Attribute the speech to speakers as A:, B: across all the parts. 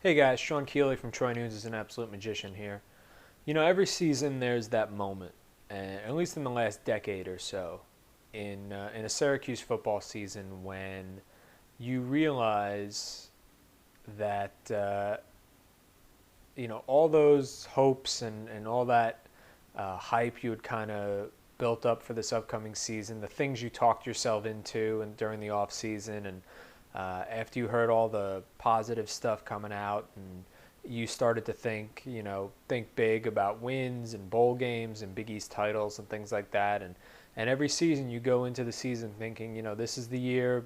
A: Hey guys, Sean Keeley from Troy News is an absolute magician here. You know, every season there's that moment, and at least in the last decade or so, in a Syracuse football season when you realize that all those hopes and all that hype you had kind of built up for this upcoming season, the things you talked yourself into and during the off season, and after you heard all the positive stuff coming out, and you started to think big about wins and bowl games and Big East titles and things like that, and every season you go into the season thinking, this is the year,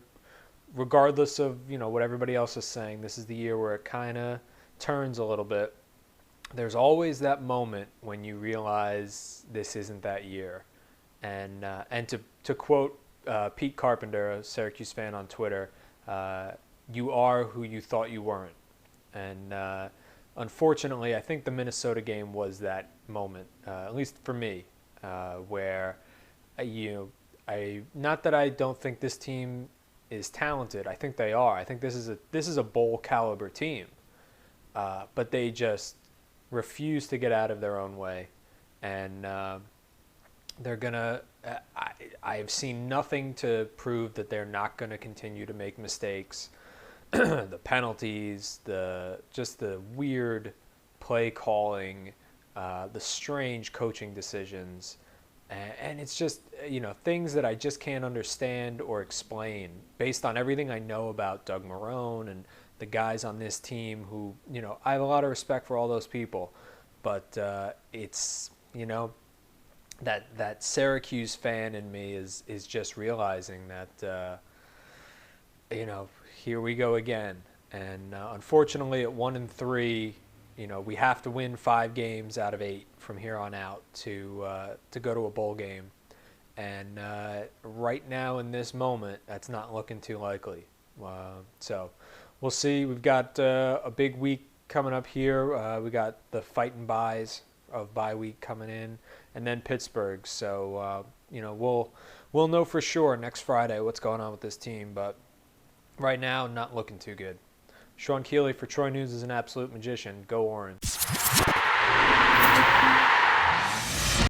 A: regardless of what everybody else is saying, this is the year where it kind of turns a little bit. There's always that moment when you realize this isn't that year, and to quote Pete Carpenter, a Syracuse fan on Twitter, you are who you thought you weren't. And unfortunately, I think the Minnesota game was that moment, at least for me, where not that I don't think this team is talented. I think they are. I think this is a bowl caliber team, but they just refuse to get out of their own way, and they're gonna. I've seen nothing to prove that they're not going to continue to make mistakes. The penalties, the weird play calling, the strange coaching decisions, and it's just things that I just can't understand or explain based on everything I know about Doug Marrone and the guys on this team. Who I have a lot of respect for all those people, but it's that Syracuse fan in me is just realizing that here we go again, and unfortunately at 1-3, we have to win 5 games out of 8 from here on out to go to a bowl game, and right now in this moment that's not looking too likely. So we'll see. We've got a big week coming up here. We got the fighting buys of bye week coming in, and then Pittsburgh. So we'll know for sure next Friday what's going on with this team. But right now, not looking too good. Sean Keeley for Troy News is an absolute magician. Go Orange.